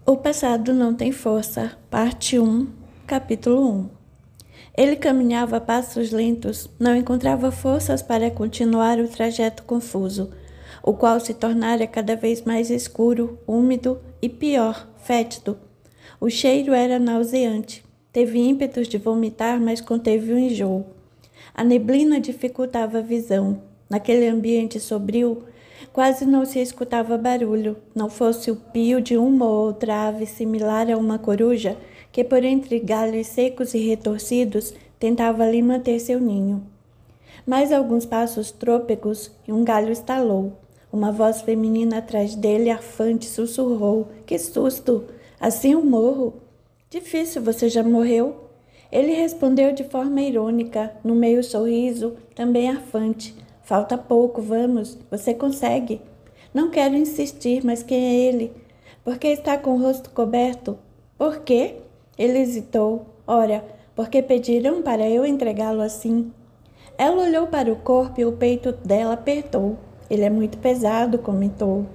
O passado não tem força, parte 1, capítulo 1. Ele caminhava a passos lentos, não encontrava forças para continuar o trajeto confuso, o qual se tornara cada vez mais escuro, úmido e, pior, fétido. O cheiro era nauseante. Teve ímpetos de vomitar, mas conteve o enjoo. A neblina dificultava a visão. Naquele ambiente sombrio, quase não se escutava barulho, não fosse o pio de uma ou outra ave similar a uma coruja, que por entre galhos secos e retorcidos tentava ali manter seu ninho. Mais alguns passos trôpegos e um galho estalou. Uma voz feminina atrás dele, arfante, sussurrou: "Que susto! Assim eu morro? Difícil, você já morreu?" Ele respondeu de forma irônica, no meio sorriso, também arfante: "Falta pouco, vamos, você consegue." "Não quero insistir, mas quem é ele? Por que está com o rosto coberto?" "Por quê?" Ele hesitou. "Ora, porque pediram para eu entregá-lo assim." Ela olhou para o corpo e o peito dela apertou. "Ele é muito pesado", comentou.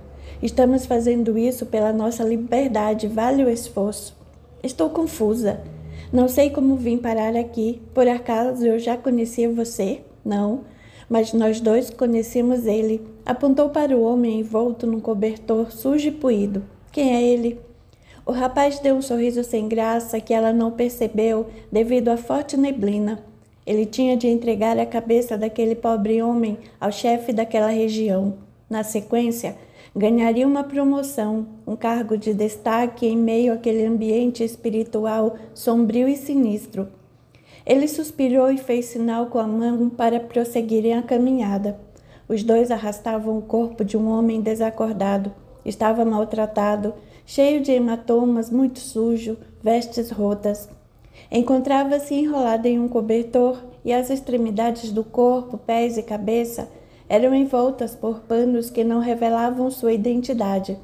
"Estamos fazendo isso pela nossa liberdade, vale o esforço." "Estou confusa. Não sei como vim parar aqui. Por acaso eu já conhecia você?" "Não, mas nós dois conhecemos ele." Apontou para o homem envolto num cobertor sujo e poído. "Quem é ele?" O rapaz deu um sorriso sem graça que ela não percebeu devido à forte neblina. Ele tinha de entregar a cabeça daquele pobre homem ao chefe daquela região. Na sequência, ganharia uma promoção, um cargo de destaque em meio àquele ambiente espiritual sombrio e sinistro. Ele suspirou e fez sinal com a mão para prosseguirem a caminhada. Os dois arrastavam o corpo de um homem desacordado. Estava maltratado, cheio de hematomas, muito sujo, vestes rotas. Encontrava-se enrolado em um cobertor e as extremidades do corpo, pés e cabeça eram envoltas por panos que não revelavam sua identidade.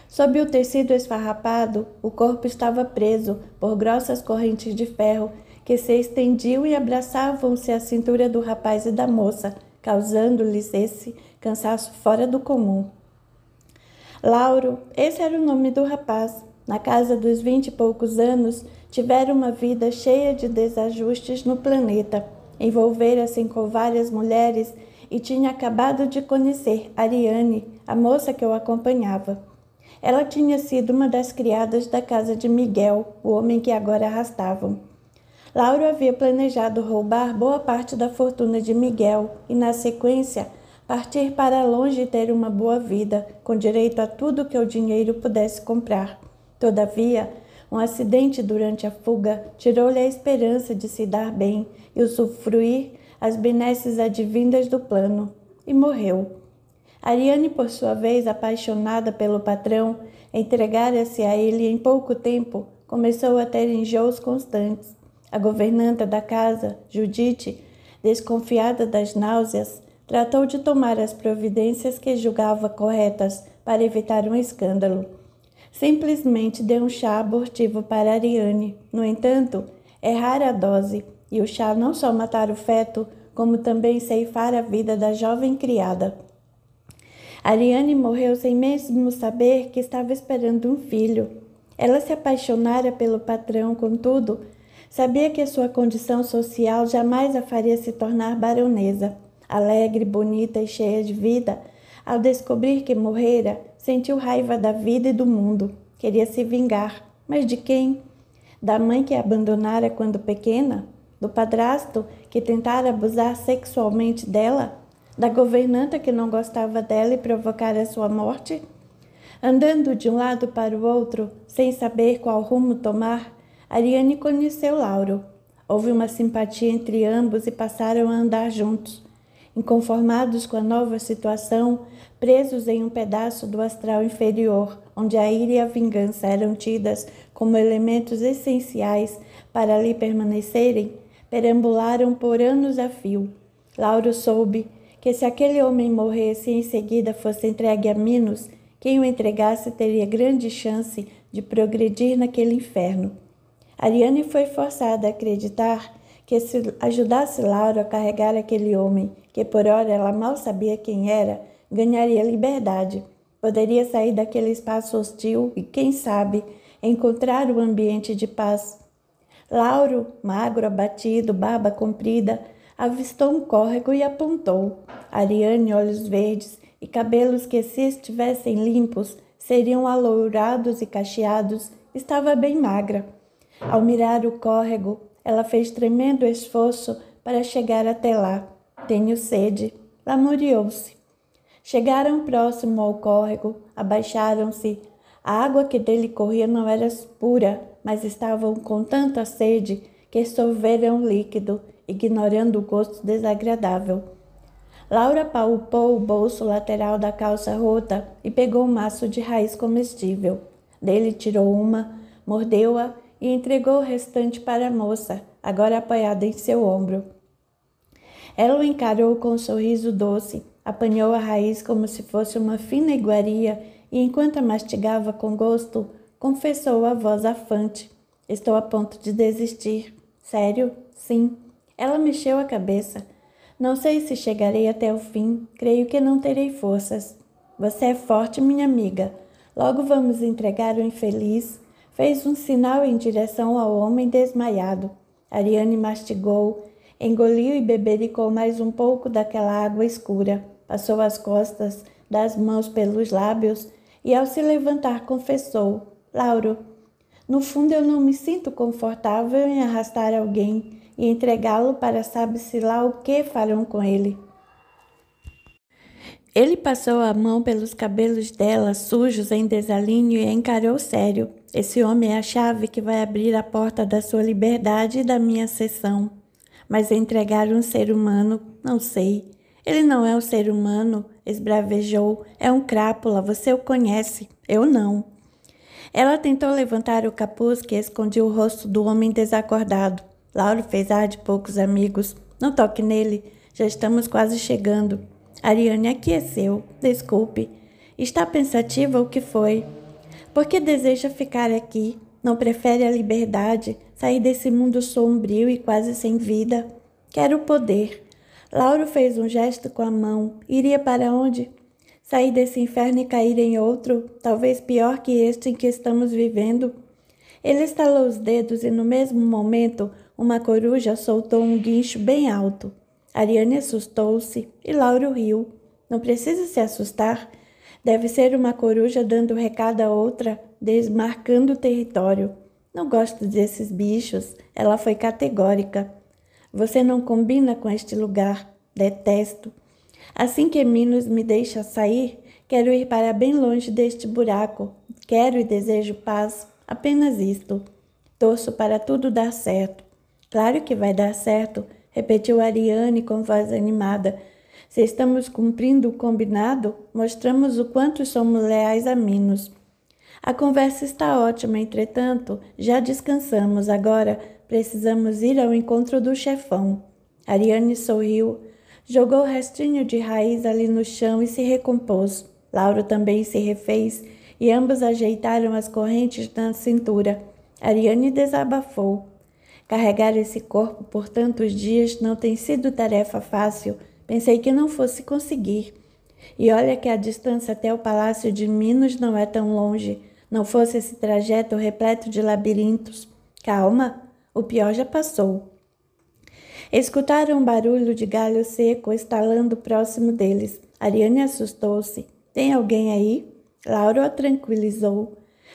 Sob o tecido esfarrapado, o corpo estava preso por grossas correntes de ferro que se estendiam e abraçavam-se à cintura do rapaz e da moça, causando-lhes esse cansaço fora do comum. Lauro, esse era o nome do rapaz. Na casa dos 20 e poucos anos, tivera uma vida cheia de desajustes no planeta. Envolvera-se com várias mulheres e tinha acabado de conhecer Ariane, a moça que o acompanhava. Ela tinha sido uma das criadas da casa de Miguel, o homem que agora arrastavam. Lauro havia planejado roubar boa parte da fortuna de Miguel e, na sequência, partir para longe e ter uma boa vida, com direito a tudo que o dinheiro pudesse comprar. Todavia, um acidente durante a fuga tirou-lhe a esperança de se dar bem e usufruir as benesses advindas do plano, e morreu. Ariane, por sua vez, apaixonada pelo patrão, entregara-se a ele em pouco tempo, começou a ter enjoos constantes. A governanta da casa, Judite, desconfiada das náuseas, tratou de tomar as providências que julgava corretas para evitar um escândalo. Simplesmente deu um chá abortivo para Ariane. No entanto, errara a dose, e o chá não só matara o feto, como também ceifara a vida da jovem criada. Ariane morreu sem mesmo saber que estava esperando um filho. Ela se apaixonara pelo patrão, contudo, sabia que sua condição social jamais a faria se tornar baronesa. Alegre, bonita e cheia de vida, ao descobrir que morrera, sentiu raiva da vida e do mundo. Queria se vingar. Mas de quem? Da mãe que a abandonara quando pequena? Do padrasto que tentara abusar sexualmente dela? Da governanta que não gostava dela e provocara sua morte? Andando de um lado para o outro, sem saber qual rumo tomar, Ariane conheceu Lauro. Houve uma simpatia entre ambos e passaram a andar juntos. Inconformados com a nova situação, presos em um pedaço do astral inferior, onde a ira e a vingança eram tidas como elementos essenciais para ali permanecerem, perambularam por anos a fio. Lauro soube que se aquele homem morresse e em seguida fosse entregue a Minos, quem o entregasse teria grande chance de progredir naquele inferno. Ariane foi forçada a acreditar que se ajudasse Lauro a carregar aquele homem, que por ora ela mal sabia quem era, ganharia liberdade, Poderia sair daquele espaço hostil e, quem sabe, encontrar um ambiente de paz. Lauro, magro, abatido, barba comprida, avistou um córrego e apontou. Ariane, olhos verdes e cabelos que, se estivessem limpos, seriam alourados e cacheados, estava bem magra. Ao mirar o córrego, ela fez tremendo esforço para chegar até lá. Tenho sede, lamuriou-se. Chegaram próximo ao córrego, abaixaram-se. A água que dele corria não era pura, mas estavam com tanta sede que sorveram o líquido, ignorando o gosto desagradável. Laura palpou o bolso lateral da calça rota e pegou um maço de raiz comestível. Dele tirou uma, mordeu-a e entregou o restante para a moça, agora apoiada em seu ombro. Ela o encarou com um sorriso doce, apanhou a raiz como se fosse uma fina iguaria e, enquanto a mastigava com gosto, confessou a voz afante: "Estou a ponto de desistir." "Sério?" "Sim." Ela mexeu a cabeça. "Não sei se chegarei até o fim. Creio que não terei forças." "Você é forte, minha amiga. Logo vamos entregar o infeliz." Fez um sinal em direção ao homem desmaiado. Ariane mastigou, engoliu e bebericou mais um pouco daquela água escura. Passou as costas das mãos pelos lábios e, ao se levantar, confessou: "Lauro, no fundo eu não me sinto confortável em arrastar alguém e entregá-lo para sabe-se lá o que farão com ele." Ele passou a mão pelos cabelos dela, sujos em desalinho, e a encarou sério. "Esse homem é a chave que vai abrir a porta da sua liberdade e da minha seção. Mas entregar um ser humano, não sei." "Ele não é um ser humano," esbravejou. "É um crápula, você o conhece. Eu não." Ela tentou levantar o capuz que escondia o rosto do homem desacordado. Lauro fez ar de poucos amigos. "Não toque nele, já estamos quase chegando." Ariane aqueceu. "Desculpe. Está pensativa o que foi?" "Por que deseja ficar aqui? Não prefere a liberdade, sair desse mundo sombrio e quase sem vida?" "Quero poder." Lauro fez um gesto com a mão. "Iria para onde?" "Sair desse inferno e cair em outro, talvez pior que este em que estamos vivendo." Ele estalou os dedos e, no mesmo momento, uma coruja soltou um guincho bem alto. Ariane assustou-se e Lauro riu. "Não precisa se assustar. Deve ser uma coruja dando recado a outra, desmarcando o território." "Não gosto desses bichos." Ela foi categórica. "Você não combina com este lugar. Detesto. Assim que Minos me deixa sair, quero ir para bem longe deste buraco. Quero e desejo paz. Apenas isto. Torço para tudo dar certo." "Claro que vai dar certo," repetiu Ariane com voz animada. "Se estamos cumprindo o combinado, mostramos o quanto somos leais a Minos." "A conversa está ótima, entretanto, já descansamos. Agora precisamos ir ao encontro do chefão." Ariane sorriu, jogou o restinho de raiz ali no chão e se recompôs. Lauro também se refez e ambos ajeitaram as correntes na cintura. Ariane desabafou: "Carregar esse corpo por tantos dias não tem sido tarefa fácil. Pensei que não fosse conseguir. E olha que a distância até o Palácio de Minos não é tão longe. Não fosse esse trajeto repleto de labirintos." "Calma, o pior já passou." Escutaram um barulho de galho seco estalando próximo deles. Ariane assustou-se. "Tem alguém aí?" Lauro a tranquilizou.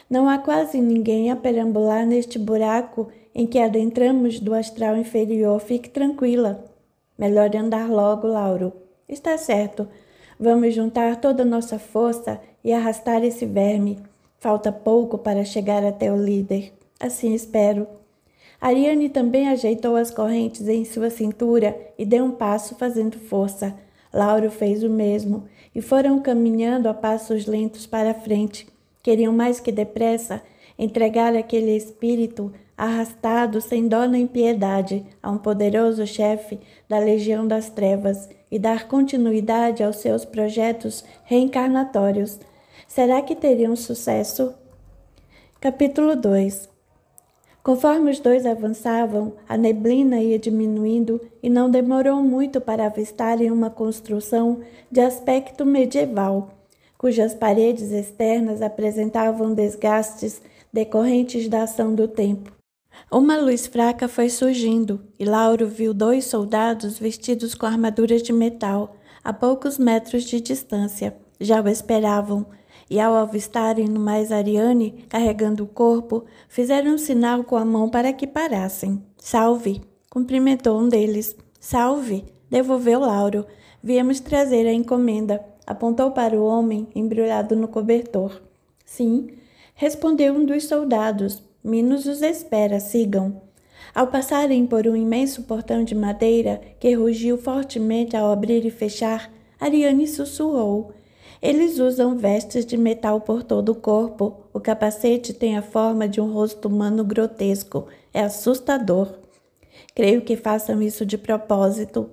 "Não há quase ninguém a perambular neste buraco em que adentramos do astral inferior. Fique tranquila." "Melhor andar logo, Lauro." "Está certo. Vamos juntar toda a nossa força e arrastar esse verme. Falta pouco para chegar até o líder." "Assim espero." Ariane também ajeitou as correntes em sua cintura e deu um passo fazendo força. Lauro fez o mesmo e foram caminhando a passos lentos para a frente. Queriam mais que depressa entregar aquele espírito arrastado sem dó nem piedade a um poderoso chefe da Legião das Trevas e dar continuidade aos seus projetos reencarnatórios. Será que teriam sucesso? Capítulo 2. Conforme os dois avançavam, a neblina ia diminuindo e não demorou muito para avistarem uma construção de aspecto medieval. cujas paredes externas apresentavam desgastes decorrentes da ação do tempo. Uma luz fraca foi surgindo, e Lauro viu 2 soldados vestidos com armaduras de metal, a poucos metros de distância. Já o esperavam, e ao avistarem-no mais Ariane, carregando o corpo, fizeram um sinal com a mão para que parassem. "Salve!" cumprimentou um deles. "Salve!" devolveu Lauro. "Viemos trazer a encomenda." Apontou para o homem embrulhado no cobertor. "Sim," respondeu um dos soldados. "Minos os espera, sigam." Ao passarem por um imenso portão de madeira que rugiu fortemente ao abrir e fechar, Ariane sussurrou: "Eles usam vestes de metal por todo o corpo. O capacete tem a forma de um rosto humano grotesco. É assustador. Creio que façam isso de propósito."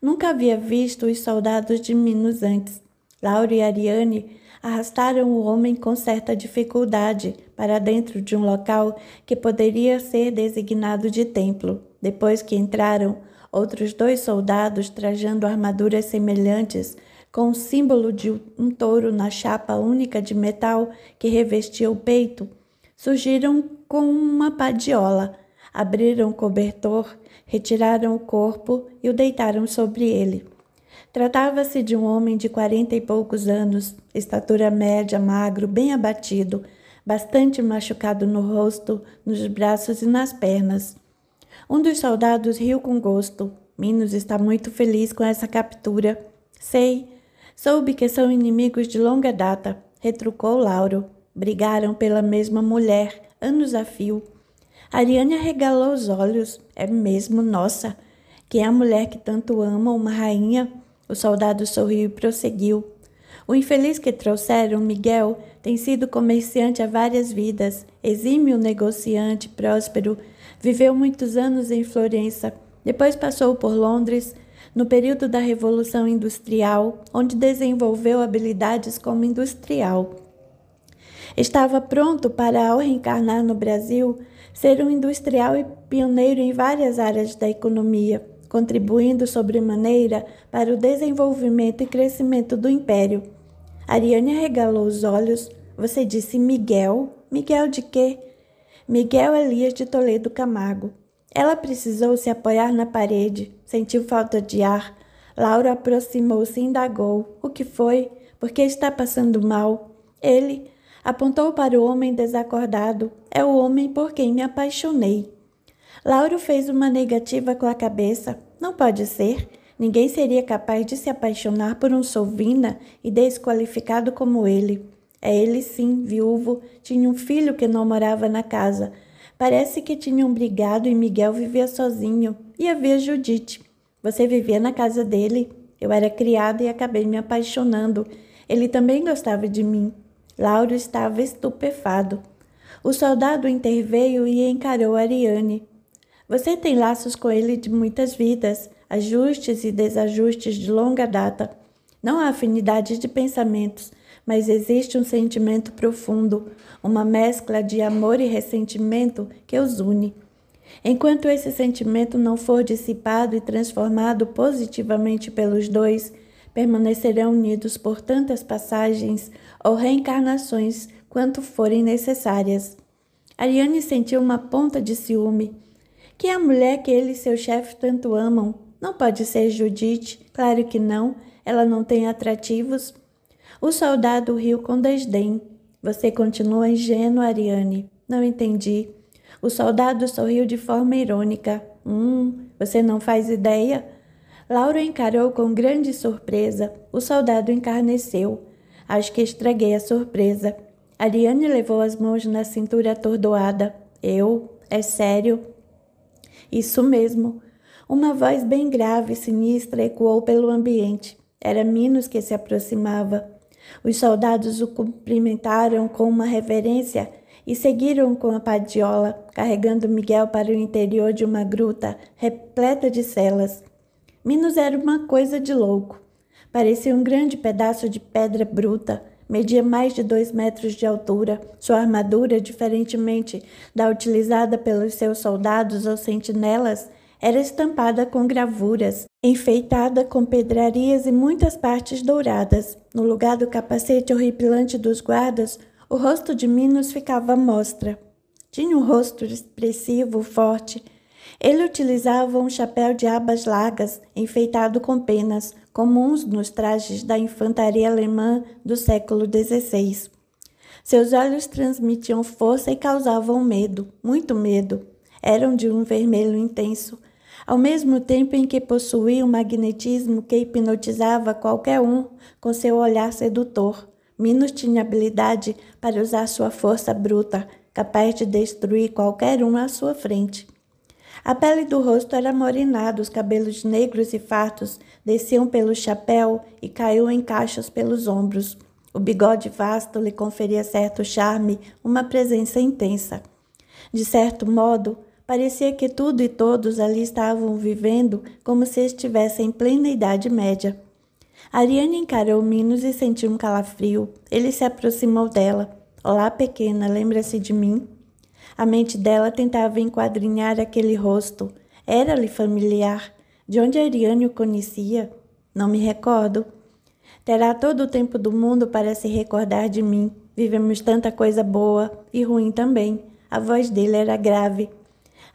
Nunca havia visto os soldados de Minos antes. Lauro e Ariane arrastaram o homem com certa dificuldade para dentro de um local que poderia ser designado de templo. Depois que entraram, outros 2 soldados trajando armaduras semelhantes, com o símbolo de um touro na chapa única de metal que revestia o peito, surgiram com uma padiola, abriram o cobertor, retiraram o corpo e o deitaram sobre ele. Tratava-se de um homem de 40 e poucos anos, estatura média, magro, bem abatido, bastante machucado no rosto, nos braços e nas pernas. Um dos soldados riu com gosto. "Minos está muito feliz com essa captura." "Sei. Soube que são inimigos de longa data," retrucou Lauro. "Brigaram pela mesma mulher, anos a fio." Ariane arregalou os olhos. "É mesmo, nossa. Quem é a mulher que tanto ama, uma rainha?" O soldado sorriu e prosseguiu. "O infeliz que trouxeram, Miguel, tem sido comerciante há várias vidas, exímio negociante, próspero. Viveu muitos anos em Florença. Depois passou por Londres, no período da Revolução Industrial, onde desenvolveu habilidades como industrial. Estava pronto para, ao reencarnar no Brasil, ser um industrial e pioneiro em várias áreas da economia, contribuindo sobremaneira para o desenvolvimento e crescimento do império." Ariane arregalou os olhos. "Você disse Miguel? Miguel de quê?" "Miguel Elias de Toledo Camargo." Ela precisou se apoiar na parede. Sentiu falta de ar. Laura aproximou-se e indagou: "O que foi? Por que está passando mal?" Ele apontou para o homem desacordado. "É o homem por quem me apaixonei." Lauro fez uma negativa com a cabeça. "Não pode ser. Ninguém seria capaz de se apaixonar por um sovina e desqualificado como ele." "É ele sim, viúvo. Tinha um filho que não morava na casa. Parece que tinham brigado e Miguel vivia sozinho. E havia Judite." "Você vivia na casa dele?" "Eu era criada e acabei me apaixonando. Ele também gostava de mim." Lauro estava estupefado. O soldado interveio e encarou Ariane. "Você tem laços com ele de muitas vidas, ajustes e desajustes de longa data. Não há afinidade de pensamentos, mas existe um sentimento profundo, uma mescla de amor e ressentimento que os une. Enquanto esse sentimento não for dissipado e transformado positivamente pelos 2, permanecerão unidos por tantas passagens ou reencarnações quanto forem necessárias." Ariane sentiu uma ponta de ciúme. "Quem é a mulher que ele e seu chefe tanto amam? Não pode ser Judite, claro que não. Ela não tem atrativos." O soldado riu com desdém. "Você continua ingênua, Ariane." "Não entendi." O soldado sorriu de forma irônica. Você não faz ideia?" Laura encarou com grande surpresa. O soldado encarneceu. "Acho que estraguei a surpresa." Ariane levou as mãos na cintura atordoada. É sério?" "Isso mesmo." Uma voz bem grave e sinistra ecoou pelo ambiente. Era Minos que se aproximava. Os soldados o cumprimentaram com uma reverência e seguiram com a padiola, carregando Miguel para o interior de uma gruta repleta de celas. Minos era uma coisa de louco. Parecia um grande pedaço de pedra bruta. Media mais de 2 metros de altura. Sua armadura, diferentemente da utilizada pelos seus soldados ou sentinelas, Era estampada com gravuras, enfeitada com pedrarias e muitas partes douradas. No lugar do capacete horripilante dos guardas, o rosto de Minos ficava à mostra. Tinha um rosto expressivo, forte. Ele utilizava um chapéu de abas largas, enfeitado com penas, comuns nos trajes da infantaria alemã do século XVI. Seus olhos transmitiam força e causavam medo, muito medo. Eram de um vermelho intenso, ao mesmo tempo em que possuía um magnetismo que hipnotizava qualquer um com seu olhar sedutor. Minos tinha habilidade para usar sua força bruta, capaz de destruir qualquer um à sua frente. A pele do rosto era morenada, os cabelos negros e fartos desciam pelo chapéu e caíam em cachos pelos ombros. O bigode vasto lhe conferia certo charme, uma presença intensa. De certo modo, parecia que tudo e todos ali estavam vivendo como se estivessem em plena idade média. Ariane encarou Minos e sentiu um calafrio. Ele se aproximou dela. Olá, pequena, lembra-se de mim? A mente dela tentava enquadrinhar aquele rosto. Era-lhe familiar. De onde Ariane o conhecia? Não me recordo. Terá todo o tempo do mundo para se recordar de mim. Vivemos tanta coisa boa e ruim também. A voz dele era grave.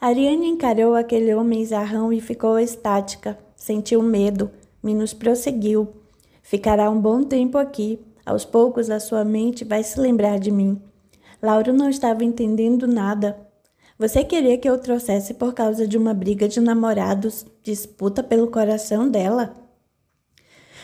Ariane encarou aquele homem zarrão e ficou estática. Sentiu medo. Minos prosseguiu. Ficará um bom tempo aqui. Aos poucos a sua mente vai se lembrar de mim. Lauro não estava entendendo nada. Você queria que eu trouxesse por causa de uma briga de namorados, disputa pelo coração dela?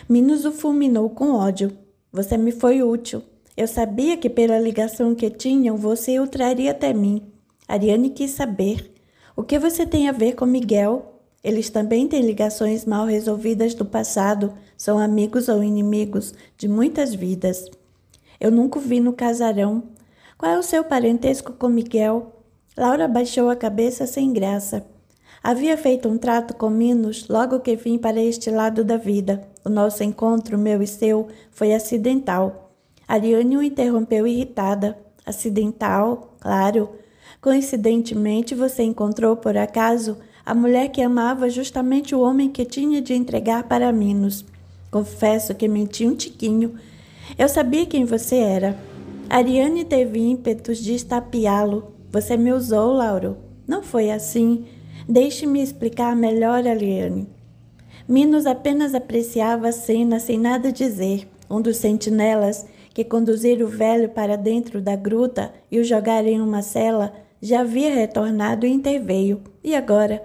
Minos o fulminou com ódio. Você me foi útil. Eu sabia que pela ligação que tinham, você o traria até mim. Ariane quis saber. O que você tem a ver com Miguel? Eles também têm ligações mal resolvidas do passado, são amigos ou inimigos de muitas vidas. Eu nunca o vi no casarão. Qual é o seu parentesco com Miguel? Laura baixou a cabeça sem graça. Havia feito um trato com Minos logo que vim para este lado da vida. O nosso encontro, meu e seu, foi acidental. Ariane o interrompeu irritada. Acidental? Claro. Coincidentemente, você encontrou, por acaso, a mulher que amava justamente o homem que tinha de entregar para Minos. Confesso que menti um tiquinho. Eu sabia quem você era. Ariane teve ímpetos de estapeá-lo. Você me usou, Lauro. Não foi assim. Deixe-me explicar melhor, Ariane. Minos apenas apreciava a cena sem nada dizer. Um dos sentinelas que conduziram o velho para dentro da gruta e o jogaram em uma cela já havia retornado e interveio. E agora?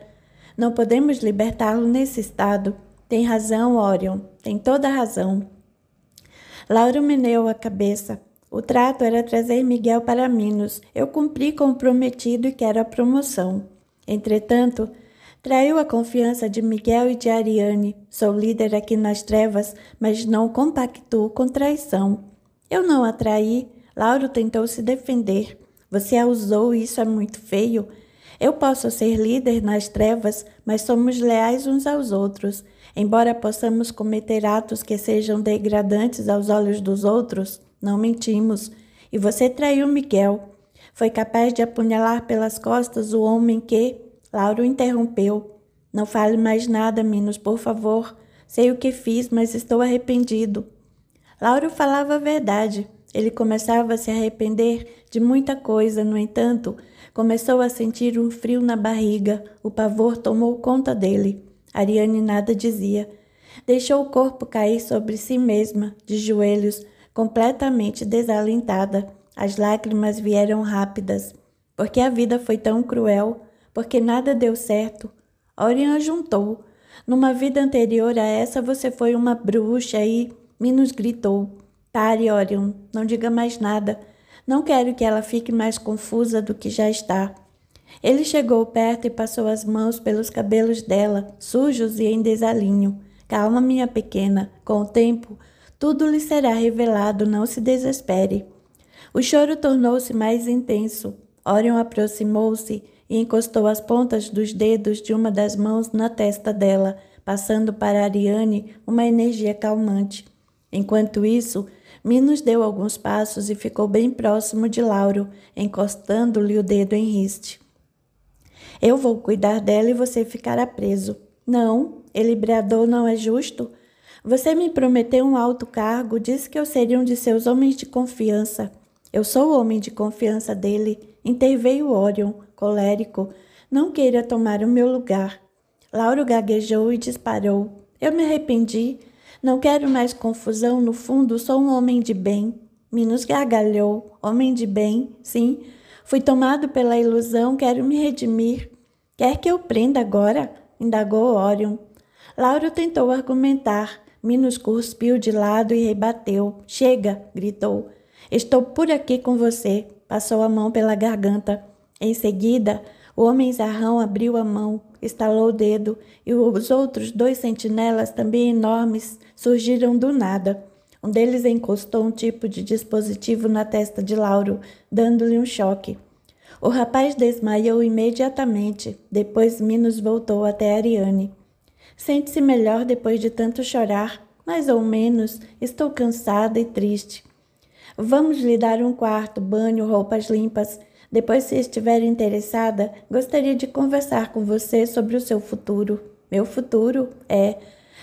Não podemos libertá-lo nesse estado. Tem razão, Orion. Tem toda a razão. Lauro meneou a cabeça. O trato era trazer Miguel para Minos. Eu cumpri com o prometido e quero a promoção. Entretanto, traiu a confiança de Miguel e de Ariane. Sou líder aqui nas trevas, mas não compactuo com traição. Eu não a traí. Lauro tentou se defender. Você a usou e isso é muito feio. Eu posso ser líder nas trevas, mas somos leais uns aos outros. Embora possamos cometer atos que sejam degradantes aos olhos dos outros, não mentimos. E você traiu Miguel. Foi capaz de apunhalar pelas costas o homem que... Lauro interrompeu. Não fale mais nada, Minos, por favor. Sei o que fiz, mas estou arrependido. Lauro falava a verdade. Ele começava a se arrepender de muita coisa, no entanto, começou a sentir um frio na barriga. O pavor tomou conta dele. Ariane nada dizia. Deixou o corpo cair sobre si mesma, de joelhos, completamente desalentada. As lágrimas vieram rápidas. Porque a vida foi tão cruel, porque nada deu certo. Orion juntou. Numa vida anterior a essa, você foi uma bruxa e... Minos gritou. Pare, Orion, não diga mais nada. Não quero que ela fique mais confusa do que já está. Ele chegou perto e passou as mãos pelos cabelos dela, sujos e em desalinho. Calma, minha pequena. Com o tempo, tudo lhe será revelado, não se desespere. O choro tornou-se mais intenso. Orion aproximou-se e encostou as pontas dos dedos de uma das mãos na testa dela, passando para Ariane uma energia calmante. Enquanto isso, Minos deu alguns passos e ficou bem próximo de Lauro, encostando-lhe o dedo em riste. Eu vou cuidar dela e você ficará preso. Não, ele bradou, não é justo. Você me prometeu um alto cargo, disse que eu seria um de seus homens de confiança. Eu sou o homem de confiança dele, interveio Orion, colérico. Não queira tomar o meu lugar. Lauro gaguejou e disparou. Eu me arrependi. Não quero mais confusão, no fundo sou um homem de bem. Minos gargalhou. Homem de bem, sim. Fui tomado pela ilusão, quero me redimir. Quer que eu prenda agora? Indagou Orion. Lauro tentou argumentar. Minos cuspiu de lado e rebateu. Chega, gritou. Estou por aqui com você. Passou a mão pela garganta. Em seguida, o homem zarrão abriu a mão, estalou o dedo e os outros 2 sentinelas, também enormes, surgiram do nada. Um deles encostou um tipo de dispositivo na testa de Lauro, dando-lhe um choque. O rapaz desmaiou imediatamente. Depois Minos voltou até Ariane. Sente-se melhor depois de tanto chorar? Mais ou menos. Estou cansada e triste. Vamos lhe dar um quarto, banho, roupas limpas. Depois, se estiver interessada, gostaria de conversar com você sobre o seu futuro. Meu futuro? É.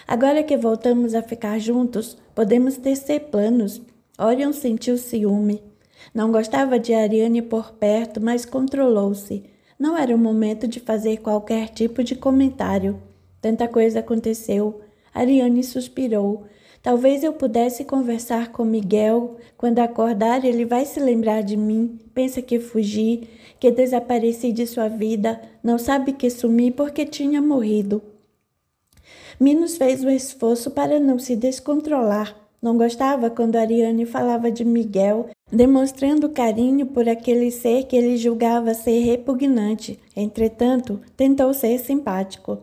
Agora que voltamos a ficar juntos, podemos tecer planos. Orion sentiu ciúme. Não gostava de Ariane por perto, mas controlou-se. Não era o momento de fazer qualquer tipo de comentário. Tanta coisa aconteceu. Ariane suspirou. Talvez eu pudesse conversar com Miguel. Quando acordar, ele vai se lembrar de mim. Pensa que fugi, que desapareci de sua vida. Não sabe que sumi porque tinha morrido. Minos fez um esforço para não se descontrolar. Não gostava quando Ariane falava de Miguel, demonstrando carinho por aquele ser que ele julgava ser repugnante. Entretanto, tentou ser simpático.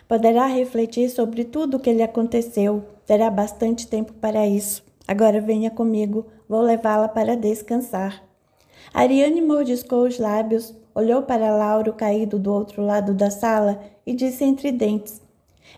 Poderá refletir sobre tudo o que lhe aconteceu. Terá bastante tempo para isso. Agora venha comigo, vou levá-la para descansar. Ariane mordiscou os lábios, olhou para Lauro caído do outro lado da sala e disse entre dentes: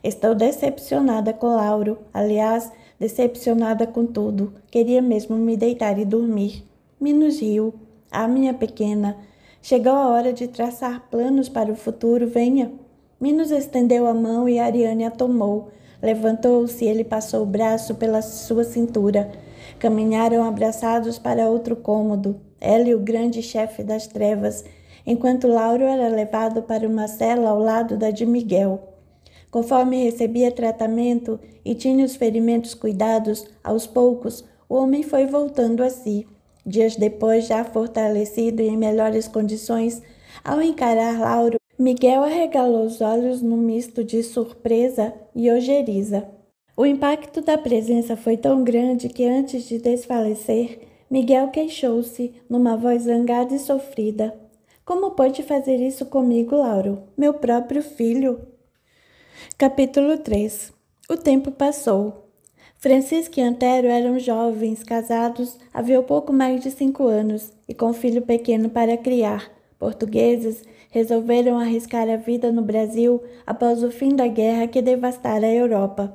Estou decepcionada com Lauro. Aliás, decepcionada com tudo. Queria mesmo me deitar e dormir. Minos riu. Ah, minha pequena, chegou a hora de traçar planos para o futuro, venha. Minos estendeu a mão e Ariane a tomou. Levantou-se e ele passou o braço pela sua cintura. Caminharam abraçados para outro cômodo, ela e o grande chefe das trevas, enquanto Lauro era levado para uma cela ao lado da de Miguel. Conforme recebia tratamento e tinha os ferimentos cuidados, aos poucos, o homem foi voltando a si. Dias depois, já fortalecido e em melhores condições, ao encarar Lauro, Miguel arregalou os olhos num misto de surpresa e ojeriza. O impacto da presença foi tão grande que, antes de desfalecer, Miguel queixou-se, numa voz zangada e sofrida. Como pode fazer isso comigo, Lauro? Meu próprio filho? Capítulo 3. O tempo passou. Francisco e Antero eram jovens, casados havia pouco mais de 5 anos e com um filho pequeno para criar. Portugueses, resolveram arriscar a vida no Brasil após o fim da guerra que devastara a Europa.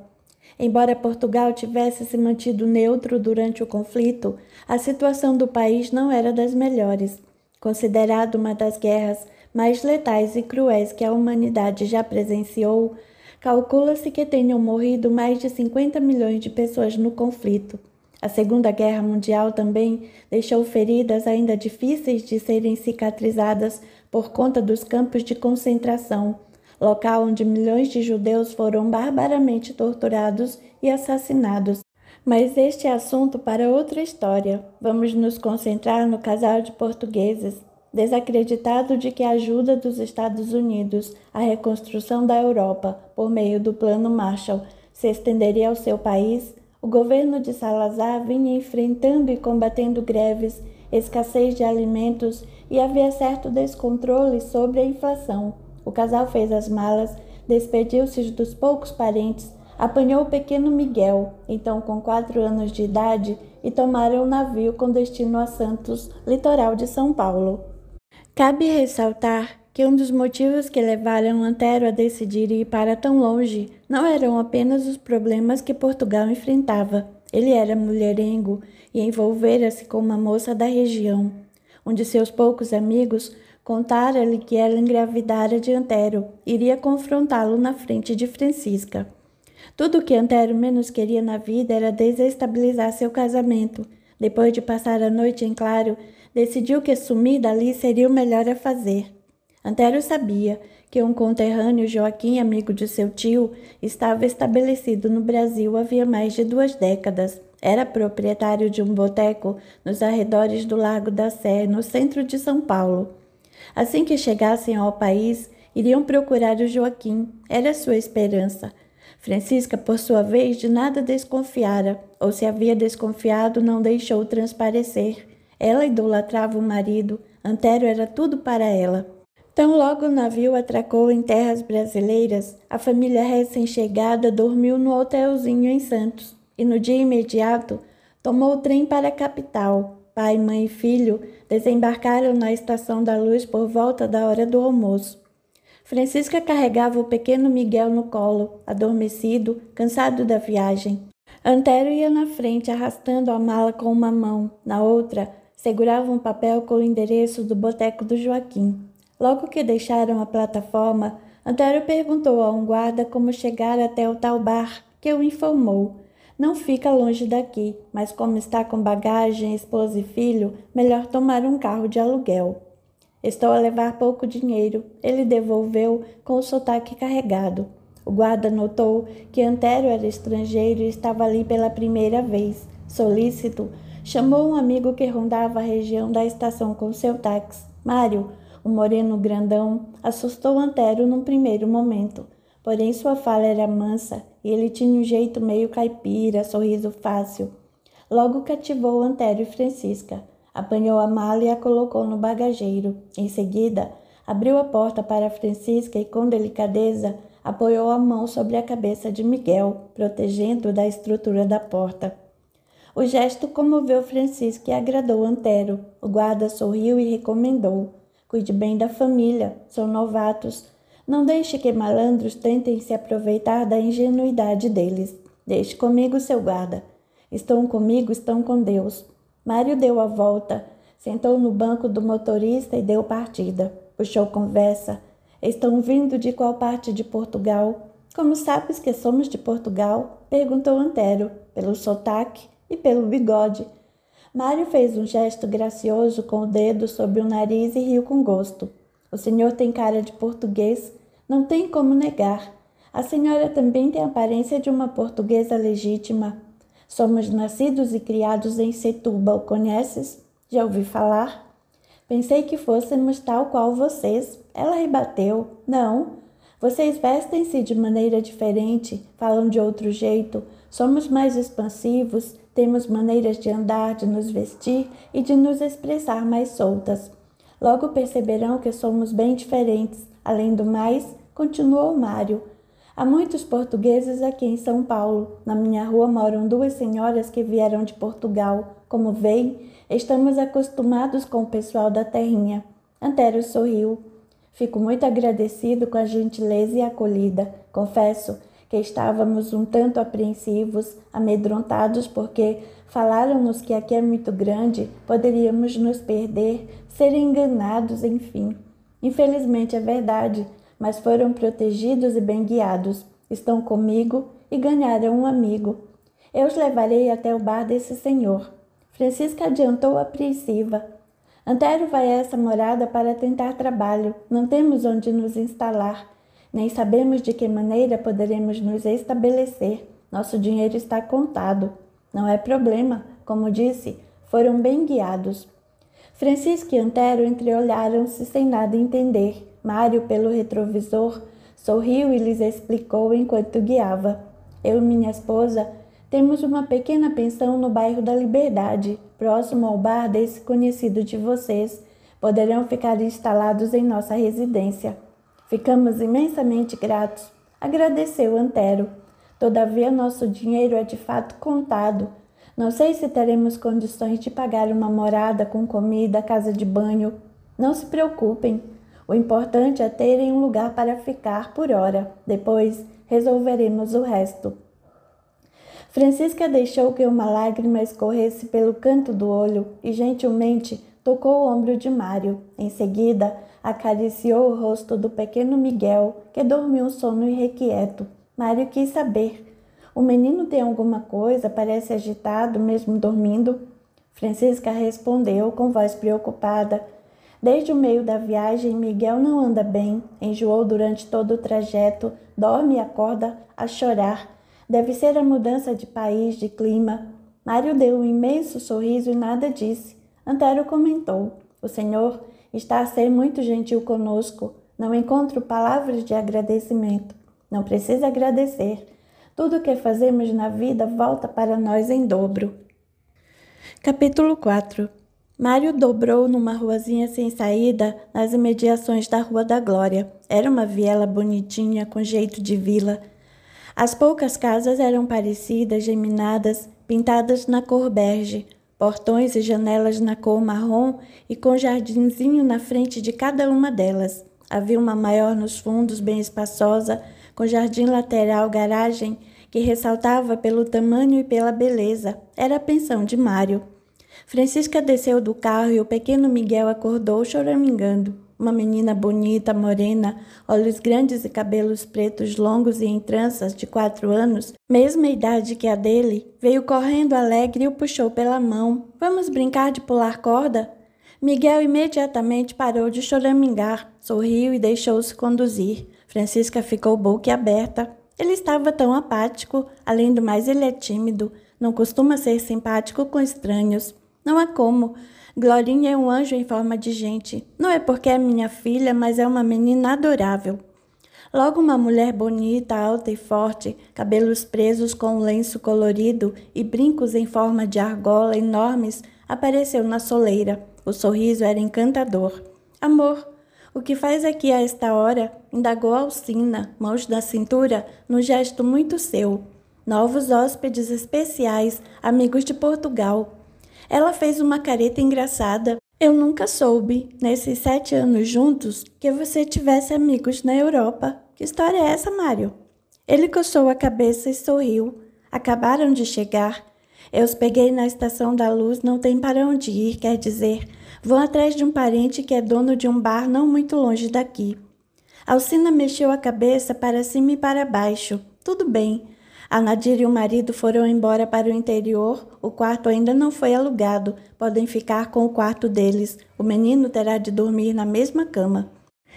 Embora Portugal tivesse se mantido neutro durante o conflito, a situação do país não era das melhores. Considerado uma das guerras mais letais e cruéis que a humanidade já presenciou, calcula-se que tenham morrido mais de 50 milhões de pessoas no conflito. A Segunda Guerra Mundial também deixou feridas ainda difíceis de serem cicatrizadas por conta dos campos de concentração, local onde milhões de judeus foram barbaramente torturados e assassinados. Mas este é assunto para outra história. Vamos nos concentrar no casal de portugueses. Desacreditado de que a ajuda dos Estados Unidos à reconstrução da Europa por meio do Plano Marshall se estenderia ao seu país, o governo de Salazar vinha enfrentando e combatendo greves, escassez de alimentos e havia certo descontrole sobre a inflação. O casal fez as malas, despediu-se dos poucos parentes, apanhou o pequeno Miguel, então com 4 anos de idade, e tomaram o navio com destino a Santos, litoral de São Paulo. Cabe ressaltar que um dos motivos que levaram Antero a decidir ir para tão longe não eram apenas os problemas que Portugal enfrentava. Ele era mulherengo e envolvera-se com uma moça da região. Um de seus poucos amigos Contara-lhe que ela engravidara de Antero, iria confrontá-lo na frente de Francisca. Tudo o que Antero menos queria na vida era desestabilizar seu casamento. Depois de passar a noite em claro, decidiu que sumir dali seria o melhor a fazer. Antero sabia que um conterrâneo, Joaquim, amigo de seu tio, estava estabelecido no Brasil havia mais de 2 décadas. Era proprietário de um boteco nos arredores do Largo da Sé, no centro de São Paulo. Assim que chegassem ao país, iriam procurar o Joaquim. Era sua esperança. Francisca, por sua vez, de nada desconfiara, ou se havia desconfiado, não deixou transparecer. Ela idolatrava o marido, Antero era tudo para ela. Tão logo o navio atracou em terras brasileiras, a família recém-chegada dormiu no hotelzinho em Santos e no dia imediato tomou o trem para a capital. Pai, mãe e filho desembarcaram na Estação da Luz por volta da hora do almoço. Francisca carregava o pequeno Miguel no colo, adormecido, cansado da viagem. Antero ia na frente, arrastando a mala com uma mão. Na outra, segurava um papel com o endereço do boteco do Joaquim. Logo que deixaram a plataforma, Antero perguntou a um guarda como chegar até o tal bar, que o informou. Não fica longe daqui, mas como está com bagagem, esposa e filho, melhor tomar um carro de aluguel. Estou a levar pouco dinheiro, ele devolveu com o sotaque carregado. O guarda notou que Antero era estrangeiro e estava ali pela primeira vez. Solícito, chamou um amigo que rondava a região da estação com seu táxi. Mário, um moreno grandão, assustou Antero num primeiro momento. Porém, sua fala era mansa e ele tinha um jeito meio caipira, sorriso fácil. Logo cativou Antero e Francisca. Apanhou a mala e a colocou no bagageiro. Em seguida, abriu a porta para Francisca e, com delicadeza, apoiou a mão sobre a cabeça de Miguel, protegendo-o da estrutura da porta. O gesto comoveu Francisca e agradou Antero. O guarda sorriu e recomendou: cuide bem da família, são novatos. Não deixe que malandros tentem se aproveitar da ingenuidade deles. Deixe comigo, seu guarda. Estão comigo, estão com Deus. Mário deu a volta, sentou no banco do motorista e deu partida. Puxou conversa. Estão vindo de qual parte de Portugal? Como sabes que somos de Portugal? Perguntou Antero, pelo sotaque e pelo bigode. Mário fez um gesto gracioso com o dedo sobre o nariz e riu com gosto. O senhor tem cara de português, não tem como negar. A senhora também tem a aparência de uma portuguesa legítima. Somos nascidos e criados em Setúbal, conheces? Já ouvi falar? Pensei que fôssemos tal qual vocês. Ela rebateu. Não. Vocês vestem-se de maneira diferente, falam de outro jeito. Somos mais expansivos, temos maneiras de andar, de nos vestir e de nos expressar mais soltas. Logo perceberão que somos bem diferentes. Além do mais, continuou Mário, há muitos portugueses aqui em São Paulo. Na minha rua moram 2 senhoras que vieram de Portugal. Como veem, estamos acostumados com o pessoal da terrinha. Antero sorriu. Fico muito agradecido com a gentileza e acolhida. Confesso que estávamos um tanto apreensivos, amedrontados, porque falaram-nos que aqui é muito grande, poderíamos nos perder, ser enganados, enfim. Infelizmente é verdade, mas foram protegidos e bem guiados. Estão comigo e ganharam um amigo. Eu os levarei até o bar desse senhor. Francisca adiantou apreensiva. Antero vai a essa morada para tentar trabalho. Não temos onde nos instalar. Nem sabemos de que maneira poderemos nos estabelecer. Nosso dinheiro está contado. Não é problema. Como disse, foram bem guiados. Francisca e Antero entreolharam-se sem nada entender. Mário, pelo retrovisor, sorriu e lhes explicou enquanto guiava. Eu e minha esposa temos uma pequena pensão no bairro da Liberdade, próximo ao bar desse conhecido de vocês. Poderão ficar instalados em nossa residência. Ficamos imensamente gratos. Agradeceu Antero. Todavia, nosso dinheiro é de fato contado. Não sei se teremos condições de pagar uma morada com comida, casa de banho. Não se preocupem. O importante é terem um lugar para ficar por hora. Depois, resolveremos o resto. Francisca deixou que uma lágrima escorresse pelo canto do olho e gentilmente tocou o ombro de Mário. Em seguida, acariciou o rosto do pequeno Miguel, que dormiu um sono irrequieto. Mário quis saber. O menino tem alguma coisa? Parece agitado, mesmo dormindo? Francisca respondeu com voz preocupada. Desde o meio da viagem, Miguel não anda bem. Enjoou durante todo o trajeto, dorme e acorda a chorar. Deve ser a mudança de país, de clima. Mário deu um imenso sorriso e nada disse. Antero comentou. O senhor está a ser muito gentil conosco. Não encontro palavras de agradecimento. Não precisa agradecer. Tudo o que fazemos na vida volta para nós em dobro. Capítulo 4. Mário dobrou numa ruazinha sem saída nas imediações da Rua da Glória. Era uma viela bonitinha, com jeito de vila. As poucas casas eram parecidas, geminadas, pintadas na cor bege, portões e janelas na cor marrom e com jardinzinho na frente de cada uma delas. Havia uma maior nos fundos, bem espaçosa, com jardim lateral, garagem, que ressaltava pelo tamanho e pela beleza. Era a pensão de Mário. Francisca desceu do carro e o pequeno Miguel acordou choramingando. Uma menina bonita, morena, olhos grandes e cabelos pretos longos e em tranças, de 4 anos, mesma idade que a dele, veio correndo alegre e o puxou pela mão. Vamos brincar de pular corda? Miguel imediatamente parou de choramingar, sorriu e deixou-se conduzir. Francisca ficou boquiaberta. Ele estava tão apático, além do mais ele é tímido, não costuma ser simpático com estranhos. Não há como. Glorinha é um anjo em forma de gente. Não é porque é minha filha, mas é uma menina adorável. Logo uma mulher bonita, alta e forte, cabelos presos com um lenço colorido e brincos em forma de argola enormes, apareceu na soleira. O sorriso era encantador. Amor, o que faz aqui a esta hora? Indagou Alcina, mãos na cintura, num gesto muito seu. Novos hóspedes especiais, amigos de Portugal. Ela fez uma careta engraçada. Eu nunca soube, nesses 7 anos juntos, que você tivesse amigos na Europa. Que história é essa, Mário? Ele coçou a cabeça e sorriu. Acabaram de chegar. Eu os peguei na Estação da Luz, não tem para onde ir, quer dizer, vão atrás de um parente que é dono de um bar não muito longe daqui. Alcina mexeu a cabeça para cima e para baixo. Tudo bem. A Nadir e o marido foram embora para o interior. O quarto ainda não foi alugado. Podem ficar com o quarto deles. O menino terá de dormir na mesma cama.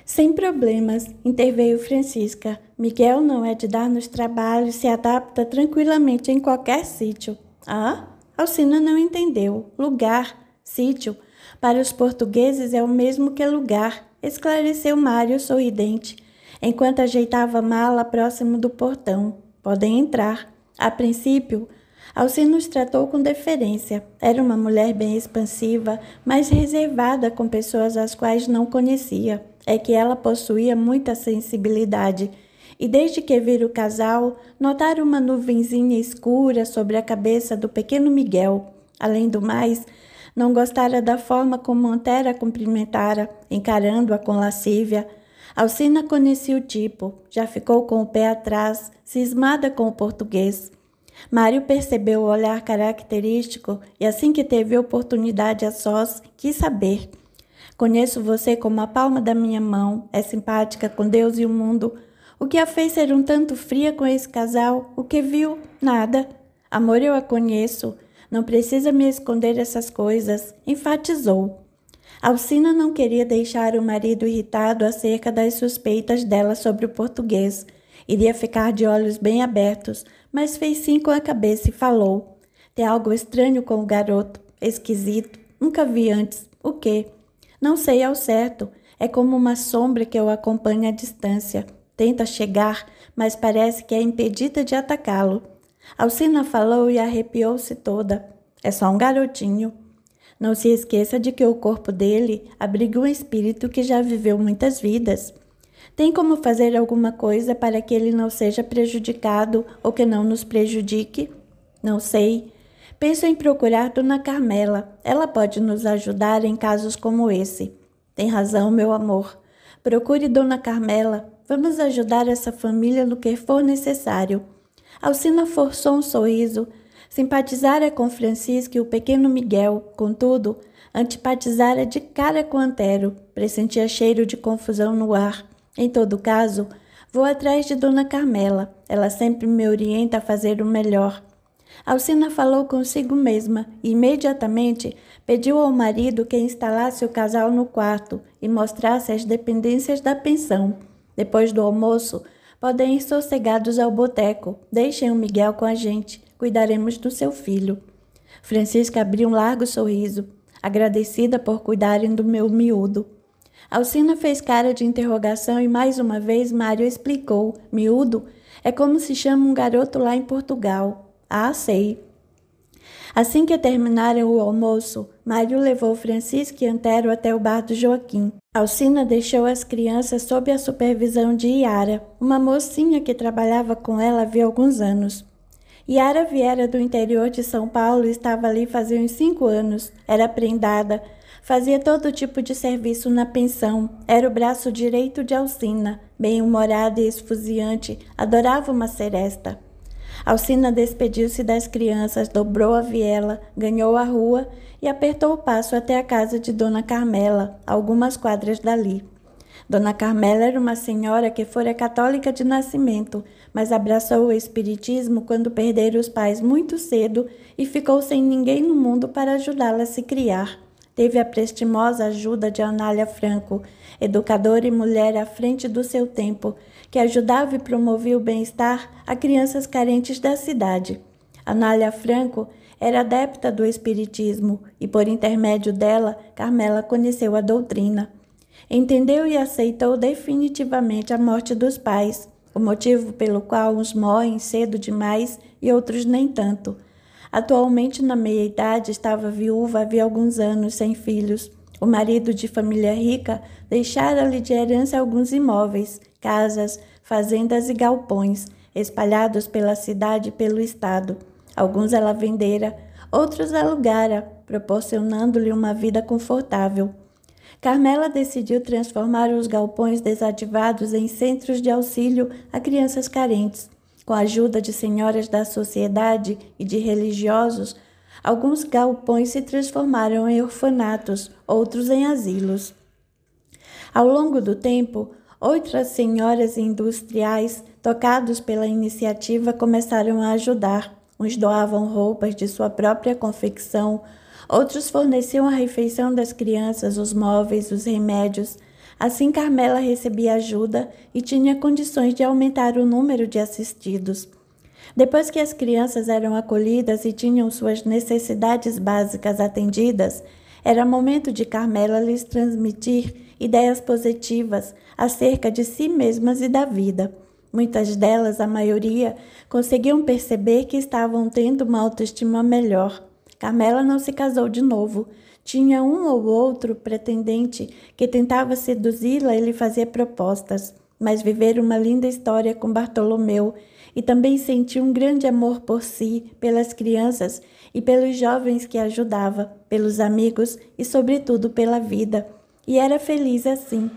Sem problemas, interveio Francisca. Miguel não é de dar-nos trabalho, se adapta tranquilamente em qualquer sítio. Ah? Alcina não entendeu. Lugar, sítio. Para os portugueses é o mesmo que lugar, esclareceu Mário sorridente, enquanto ajeitava a mala próximo do portão. Podem entrar. A princípio, Alcina os tratou com deferência. Era uma mulher bem expansiva, mas reservada com pessoas as quais não conhecia. É que ela possuía muita sensibilidade. E desde que vira o casal, notaram uma nuvenzinha escura sobre a cabeça do pequeno Miguel. Além do mais, não gostara da forma como Antero a cumprimentara, encarando-a com lascívia. Alcina conhecia o tipo, já ficou com o pé atrás, cismada com o português. Mário percebeu o olhar característico e assim que teve oportunidade a sós, quis saber. Conheço você como a palma da minha mão, é simpática com Deus e o mundo. O que a fez ser um tanto fria com esse casal? O que viu? Nada. Amor, eu a conheço. Não precisa me esconder essas coisas, enfatizou. Alcina não queria deixar o marido irritado acerca das suspeitas dela sobre o português. Iria ficar de olhos bem abertos, mas fez sim com a cabeça e falou. Tem algo estranho com o garoto, esquisito, nunca vi antes. O quê? Não sei ao certo, é como uma sombra que o acompanha à distância. Tenta chegar, mas parece que é impedida de atacá-lo. Alcina falou e arrepiou-se toda. É só um garotinho. Não se esqueça de que o corpo dele abriga um espírito que já viveu muitas vidas. Tem como fazer alguma coisa para que ele não seja prejudicado ou que não nos prejudique? Não sei. Penso em procurar Dona Carmela. Ela pode nos ajudar em casos como esse. Tem razão, meu amor. Procure Dona Carmela. Vamos ajudar essa família no que for necessário. Alcina forçou um sorriso. Simpatizara com Francisca e o pequeno Miguel, contudo, Antipatizara de cara com Antero, pressentia cheiro de confusão no ar. Em todo caso, vou atrás de Dona Carmela. Ela sempre me orienta a fazer o melhor. Alcina falou consigo mesma e imediatamente pediu ao marido que instalasse o casal no quarto e mostrasse as dependências da pensão. Depois do almoço, podem ir sossegados ao boteco. Deixem o Miguel com a gente. Cuidaremos do seu filho. Francisca abriu um largo sorriso, agradecida por cuidarem do meu miúdo. Alcina fez cara de interrogação e mais uma vez Mário explicou. Miúdo é como se chama um garoto lá em Portugal. Ah, sei. Assim que terminaram o almoço, Mário levou Francisca e Antero até o bar do Joaquim. Alcina deixou as crianças sob a supervisão de Iara, uma mocinha que trabalhava com ela havia alguns anos. Iara viera do interior de São Paulo e estava ali fazia uns 5 anos. Era prendada, fazia todo tipo de serviço na pensão. Era o braço direito de Alcina, bem-humorada e esfuziante, adorava uma seresta. Alcina despediu-se das crianças, dobrou a viela, ganhou a rua e apertou o passo até a casa de Dona Carmela, algumas quadras dali. Dona Carmela era uma senhora que fora católica de nascimento, mas abraçou o espiritismo quando perdera os pais muito cedo e ficou sem ninguém no mundo para ajudá-la a se criar. Teve a prestimosa ajuda de Anália Franco, educadora e mulher à frente do seu tempo, que ajudava e promovia o bem-estar a crianças carentes da cidade. Anália Franco era adepta do espiritismo e, por intermédio dela, Carmela conheceu a doutrina. Entendeu e aceitou definitivamente a morte dos pais, o motivo pelo qual uns morrem cedo demais e outros nem tanto. Atualmente, na meia-idade, estava viúva havia alguns anos, sem filhos. O marido, de família rica, deixara-lhe de herança alguns imóveis, casas, fazendas e galpões, espalhados pela cidade e pelo estado. Alguns ela vendera, outros alugara, proporcionando-lhe uma vida confortável. Carmela decidiu transformar os galpões desativados em centros de auxílio a crianças carentes. Com a ajuda de senhoras da sociedade e de religiosos, alguns galpões se transformaram em orfanatos, outros em asilos. Ao longo do tempo, outras senhoras e industriais, tocados pela iniciativa, começaram a ajudar. Uns doavam roupas de sua própria confecção, outros forneciam a refeição das crianças, os móveis, os remédios. Assim, Carmela recebia ajuda e tinha condições de aumentar o número de assistidos. Depois que as crianças eram acolhidas e tinham suas necessidades básicas atendidas, era momento de Carmela lhes transmitir ideias positivas acerca de si mesmas e da vida. Muitas delas, a maioria, conseguiam perceber que estavam tendo uma autoestima melhor. Carmela não se casou de novo. Tinha um ou outro pretendente que tentava seduzi-la e lhe fazia propostas, mas viver uma linda história com Bartolomeu e também sentiu um grande amor por si, pelas crianças e pelos jovens que ajudava, pelos amigos e, sobretudo, pela vida. E era feliz assim.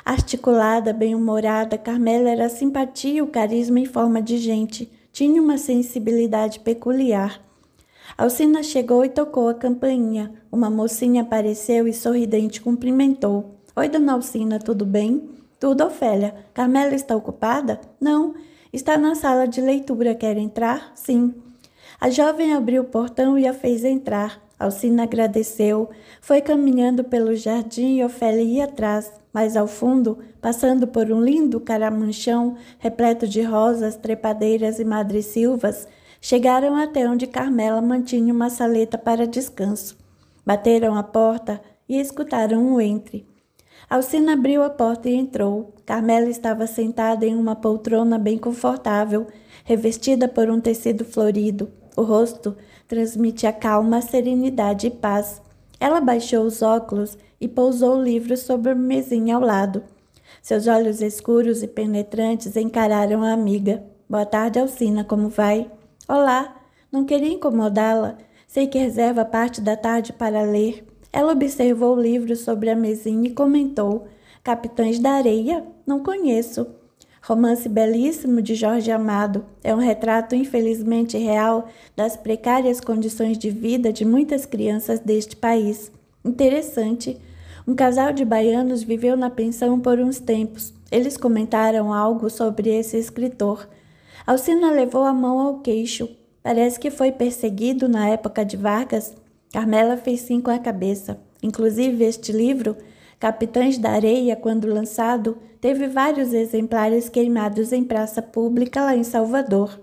Articulada, bem-humorada, Carmela era a simpatia e o carisma em forma de gente. Tinha uma sensibilidade peculiar. Alcina chegou e tocou a campainha. Uma mocinha apareceu e sorridente cumprimentou. Oi, dona Alcina, tudo bem? Tudo, Ofélia. Carmela está ocupada? Não. Está na sala de leitura. Quer entrar? Sim. A jovem abriu o portão e a fez entrar. Alcina agradeceu. Foi caminhando pelo jardim e Ofélia ia atrás. Mas ao fundo, passando por um lindo caramanchão repleto de rosas, trepadeiras e madressilvas, chegaram até onde Carmela mantinha uma saleta para descanso. Bateram a porta e escutaram um entre. Alcina abriu a porta e entrou. Carmela estava sentada em uma poltrona bem confortável, revestida por um tecido florido. O rosto transmitia calma, serenidade e paz. Ela baixou os óculos e pousou o livro sobre a mesinha ao lado. Seus olhos escuros e penetrantes encararam a amiga. Boa tarde, Alcina, como vai? Olá, não queria incomodá-la. Sei que reserva parte da tarde para ler. Ela observou o livro sobre a mesinha e comentou. Capitães da Areia? Não conheço. Romance belíssimo de Jorge Amado. É um retrato infelizmente real das precárias condições de vida de muitas crianças deste país. Interessante. Um casal de baianos viveu na pensão por uns tempos. Eles comentaram algo sobre esse escritor. Alcina levou a mão ao queixo. Parece que foi perseguido na época de Vargas. Carmela fez sim com a cabeça. Inclusive, este livro, Capitães da Areia, quando lançado, teve vários exemplares queimados em praça pública lá em Salvador.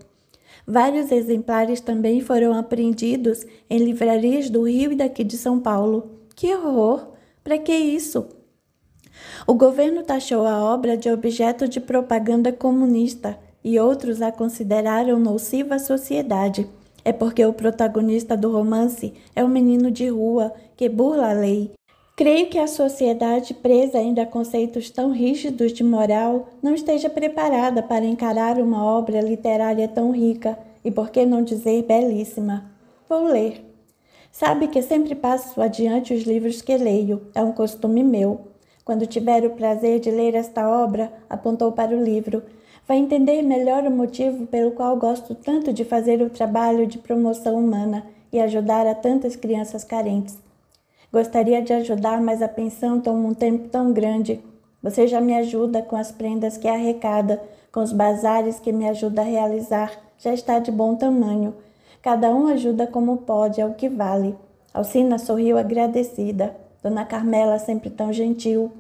Vários exemplares também foram apreendidos em livrarias do Rio e daqui de São Paulo. Que horror! Para que isso? O governo taxou a obra de objeto de propaganda comunista e outros a consideraram nociva à sociedade. É porque o protagonista do romance é um menino de rua que burla a lei. Creio que a sociedade, presa ainda a conceitos tão rígidos de moral, não esteja preparada para encarar uma obra literária tão rica e, por que não dizer, belíssima. Vou ler. Sabe que sempre passo adiante os livros que leio, é um costume meu. Quando tiver o prazer de ler esta obra, apontou para o livro, vai entender melhor o motivo pelo qual gosto tanto de fazer o trabalho de promoção humana e ajudar a tantas crianças carentes. Gostaria de ajudar, mas a pensão toma um tempo tão grande. Você já me ajuda com as prendas que arrecada, com os bazares que me ajuda a realizar. Já está de bom tamanho. Cada um ajuda como pode, é o que vale. Alcina sorriu agradecida. Dona Carmela, sempre tão gentil.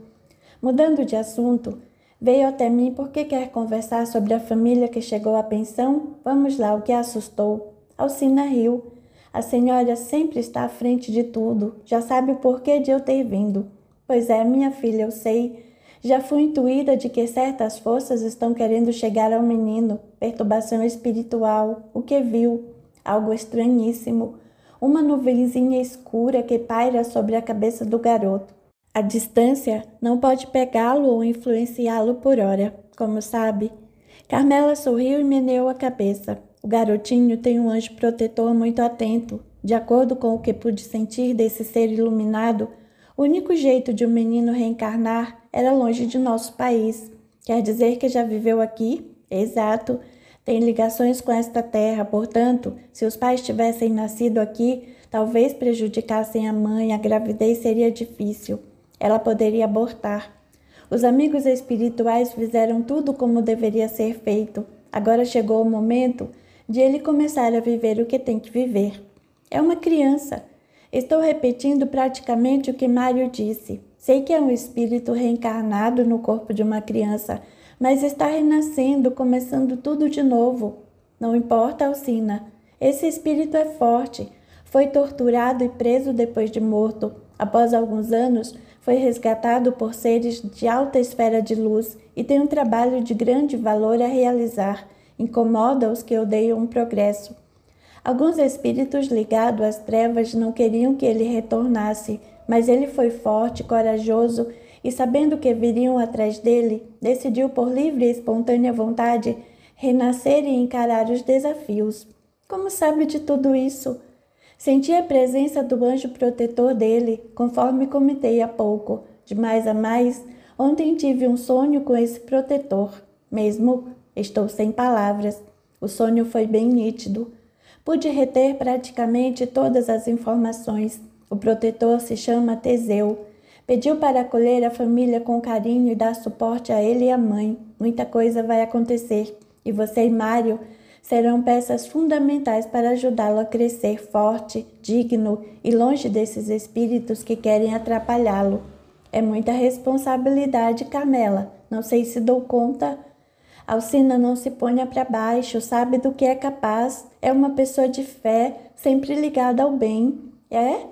Mudando de assunto, veio até mim porque quer conversar sobre a família que chegou à pensão? Vamos lá, o que a assustou? Alcina riu. A senhora sempre está à frente de tudo. Já sabe o porquê de eu ter vindo. Pois é, minha filha, eu sei. Já fui intuída de que certas forças estão querendo chegar ao menino. Perturbação espiritual. O que viu? Algo estranhíssimo. Uma nuvenzinha escura que paira sobre a cabeça do garoto. A distância não pode pegá-lo ou influenciá-lo por hora, como sabe. Carmela sorriu e meneou a cabeça. O garotinho tem um anjo protetor muito atento. De acordo com o que pude sentir desse ser iluminado, o único jeito de um menino reencarnar era longe de nosso país. Quer dizer que já viveu aqui? Exato. Tem ligações com esta terra, portanto, se os pais tivessem nascido aqui, talvez prejudicassem a mãe, a gravidez seria difícil. Ela poderia abortar. Os amigos espirituais fizeram tudo como deveria ser feito. Agora chegou o momento de ele começar a viver o que tem que viver. É uma criança. Estou repetindo praticamente o que Mário disse. Sei que é um espírito reencarnado no corpo de uma criança, mas está renascendo, começando tudo de novo. Não importa, Alcina. Esse espírito é forte. Foi torturado e preso depois de morto. Após alguns anos, foi resgatado por seres de alta esfera de luz e tem um trabalho de grande valor a realizar. Incomoda os que odeiam um progresso. Alguns espíritos ligados às trevas não queriam que ele retornasse, mas ele foi forte, corajoso e, sabendo que viriam atrás dele, decidiu por livre e espontânea vontade renascer e encarar os desafios. Como sabe de tudo isso? Senti a presença do anjo protetor dele, conforme comentei há pouco. De mais a mais, ontem tive um sonho com esse protetor. Mesmo estou sem palavras. O sonho foi bem nítido. Pude reter praticamente todas as informações. O protetor se chama Teseu. Pediu para acolher a família com carinho e dar suporte a ele e à mãe. Muita coisa vai acontecer. E você e Mário serão peças fundamentais para ajudá-lo a crescer forte, digno e longe desses espíritos que querem atrapalhá-lo. É muita responsabilidade, Carmela. Não sei se dou conta. Alcina, não se ponha para baixo, sabe do que é capaz. É uma pessoa de fé, sempre ligada ao bem. É?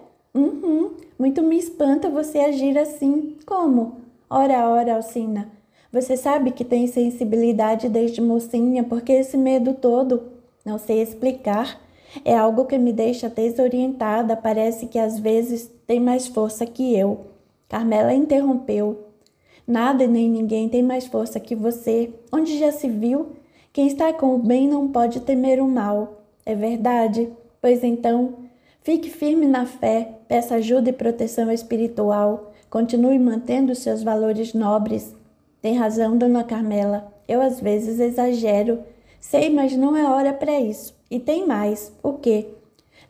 Muito me espanta você agir assim. Como? Ora, Alcina. Você sabe que tem sensibilidade desde mocinha, porque esse medo todo? Não sei explicar. É algo que me deixa desorientada, parece que às vezes tem mais força que eu. Carmela interrompeu. Nada e nem ninguém tem mais força que você. Onde já se viu? Quem está com o bem não pode temer o mal. É verdade? Pois então, fique firme na fé, peça ajuda e proteção espiritual. Continue mantendo seus valores nobres. Tem razão, dona Carmela. Eu às vezes exagero. Sei, mas não é hora para isso. E tem mais. O quê?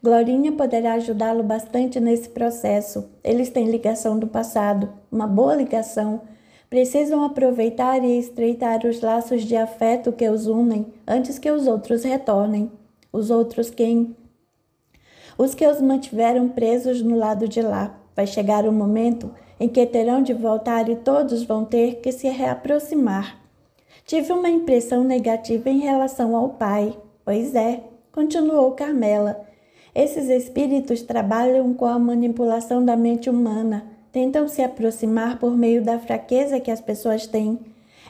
Glorinha poderá ajudá-lo bastante nesse processo. Eles têm ligação do passado, uma boa ligação. Precisam aproveitar e estreitar os laços de afeto que os unem antes que os outros retornem. Os outros quem? Os que os mantiveram presos no lado de lá. Vai chegar o momento em que terão de voltar e todos vão ter que se reaproximar. Tive uma impressão negativa em relação ao pai. Pois é, continuou Carmela. Esses espíritos trabalham com a manipulação da mente humana. Tentam se aproximar por meio da fraqueza que as pessoas têm.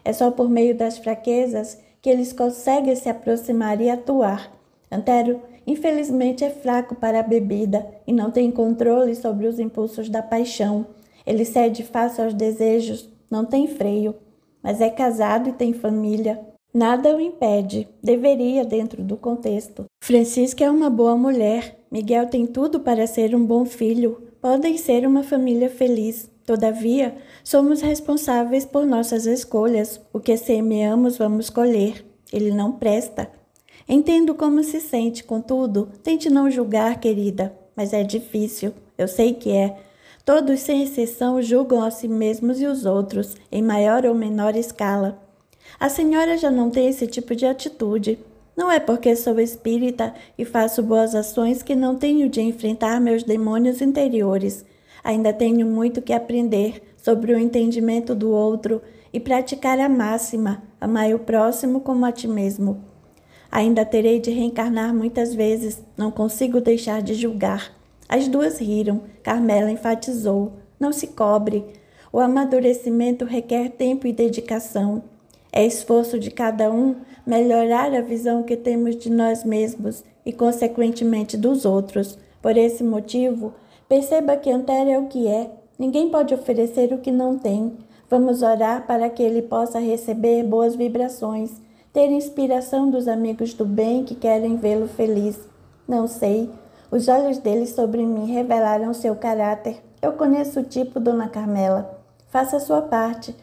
É só por meio das fraquezas que eles conseguem se aproximar e atuar. Antero, infelizmente, é fraco para a bebida e não tem controle sobre os impulsos da paixão. Ele cede fácil aos desejos, não tem freio, mas é casado e tem família. Nada o impede, deveria dentro do contexto. Francisca é uma boa mulher, Miguel tem tudo para ser um bom filho, podem ser uma família feliz. Todavia, somos responsáveis por nossas escolhas, o que semeamos vamos colher. Ele não presta. Entendo como se sente, contudo, tente não julgar, querida, mas é difícil, eu sei que é. Todos, sem exceção, julgam a si mesmos e os outros, em maior ou menor escala. A senhora já não tem esse tipo de atitude. Não é porque sou espírita e faço boas ações que não tenho de enfrentar meus demônios interiores. Ainda tenho muito que aprender sobre o entendimento do outro e praticar a máxima, amai o próximo como a ti mesmo. Ainda terei de reencarnar muitas vezes, não consigo deixar de julgar. As duas riram, Carmela enfatizou, não se cobre. O amadurecimento requer tempo e dedicação. É esforço de cada um melhorar a visão que temos de nós mesmos e, consequentemente, dos outros. Por esse motivo, perceba que Antero é o que é. Ninguém pode oferecer o que não tem. Vamos orar para que ele possa receber boas vibrações, ter inspiração dos amigos do bem que querem vê-lo feliz. Não sei. Os olhos dele sobre mim revelaram seu caráter. Eu conheço o tipo, dona Carmela. Faça a sua parte.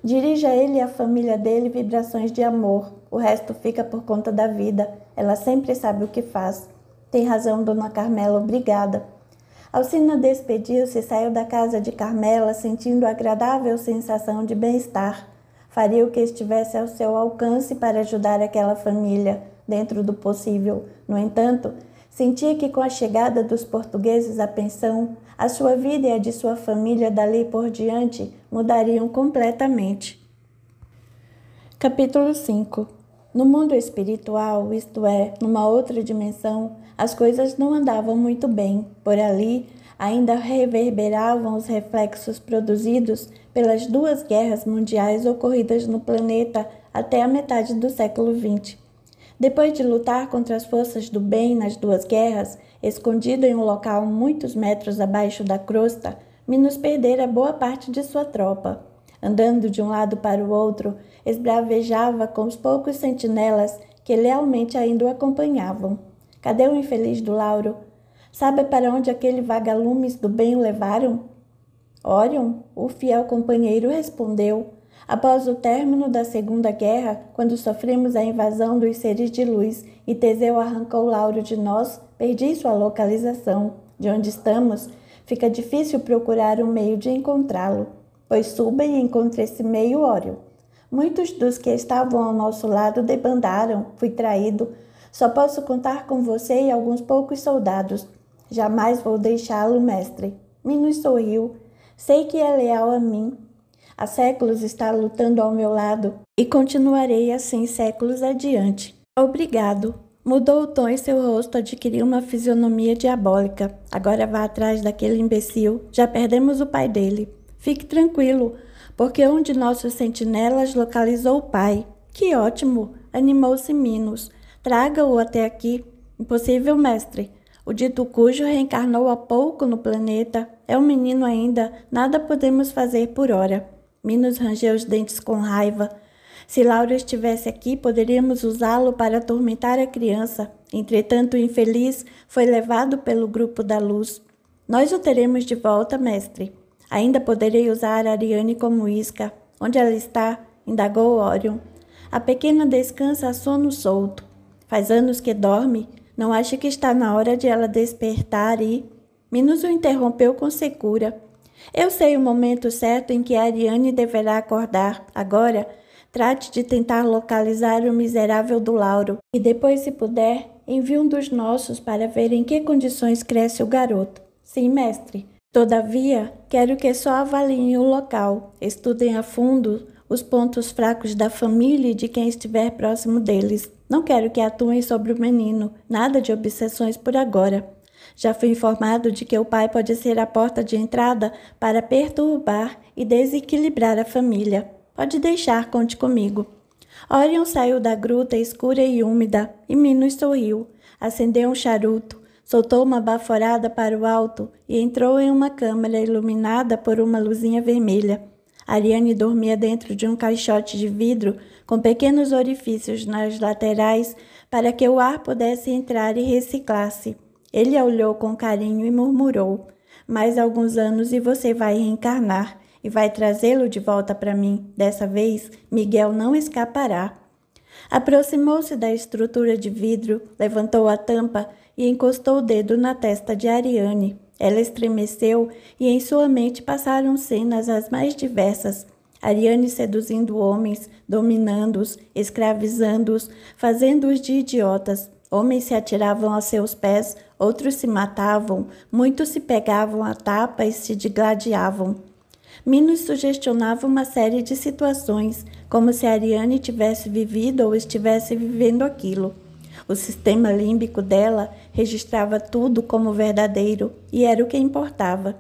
Dirija a ele e a família dele vibrações de amor. O resto fica por conta da vida. Ela sempre sabe o que faz. Tem razão, dona Carmela. Obrigada. Alcina despediu-se e saiu da casa de Carmela, sentindo a agradável sensação de bem-estar. Faria o que estivesse ao seu alcance para ajudar aquela família, dentro do possível. No entanto, sentia que com a chegada dos portugueses à pensão, a sua vida e a de sua família dali por diante mudariam completamente. Capítulo 5. No mundo espiritual, isto é, numa outra dimensão, as coisas não andavam muito bem. Por ali, ainda reverberavam os reflexos produzidos pelas duas guerras mundiais ocorridas no planeta até a metade do século XX. Depois de lutar contra as forças do bem nas duas guerras, escondido em um local muitos metros abaixo da crosta, Minos perdera boa parte de sua tropa. Andando de um lado para o outro, esbravejava com os poucos sentinelas que lealmente ainda o acompanhavam. Cadê o infeliz do Lauro? Sabe para onde aquele vagalumes do bem o levaram? Orion, o fiel companheiro, respondeu. Após o término da Segunda Guerra, quando sofremos a invasão dos seres de luz e Teseu arrancou Lauro de nós, perdi sua localização. De onde estamos, fica difícil procurar um meio de encontrá-lo. Pois suba e encontre esse meio, Orion. Muitos dos que estavam ao nosso lado debandaram, fui traído. Só posso contar com você e alguns poucos soldados. Jamais vou deixá-lo, mestre. Minos sorriu. Sei que é leal a mim. Há séculos está lutando ao meu lado e continuarei assim séculos adiante. Obrigado. Mudou o tom e seu rosto adquiriu uma fisionomia diabólica. Agora vá atrás daquele imbecil. Já perdemos o pai dele. Fique tranquilo, porque um de nossos sentinelas localizou o pai. Que ótimo! Animou-se Minos. Traga-o até aqui. Impossível, mestre. O dito cujo reencarnou há pouco no planeta. É um menino ainda. Nada podemos fazer por hora. Minos rangeu os dentes com raiva. Se Lauro estivesse aqui, poderíamos usá-lo para atormentar a criança. Entretanto, o infeliz foi levado pelo grupo da luz. Nós o teremos de volta, mestre. Ainda poderei usar a Ariane como isca. Onde ela está? Indagou Orion. A pequena descansa a sono solto. Faz anos que dorme. Não acha que está na hora de ela despertar e... Minos o interrompeu com secura. Eu sei o momento certo em que a Ariane deverá acordar. Agora, trate de tentar localizar o miserável do Lauro. E depois, se puder, envie um dos nossos para ver em que condições cresce o garoto. Sim, mestre. Todavia, quero que só avaliem o local, estudem a fundo os pontos fracos da família e de quem estiver próximo deles. Não quero que atuem sobre o menino, nada de obsessões por agora. Já fui informado de que o pai pode ser a porta de entrada para perturbar e desequilibrar a família. Pode deixar, conte comigo. Orion saiu da gruta escura e úmida e Minos sorriu, acendeu um charuto, soltou uma baforada para o alto e entrou em uma câmara iluminada por uma luzinha vermelha. Ariane dormia dentro de um caixote de vidro com pequenos orifícios nas laterais para que o ar pudesse entrar e reciclar-se. Ele a olhou com carinho e murmurou: mais alguns anos e você vai reencarnar e vai trazê-lo de volta para mim. Dessa vez, Miguel não escapará. Aproximou-se da estrutura de vidro, levantou a tampa e encostou o dedo na testa de Ariane. Ela estremeceu e em sua mente passaram cenas as mais diversas. Ariane seduzindo homens, dominando-os, escravizando-os, fazendo-os de idiotas. Homens se atiravam a seus pés, outros se matavam, muitos se pegavam a tapa e se digladiavam. Minos sugestionava uma série de situações, como se Ariane tivesse vivido ou estivesse vivendo aquilo. O sistema límbico dela registrava tudo como verdadeiro e era o que importava.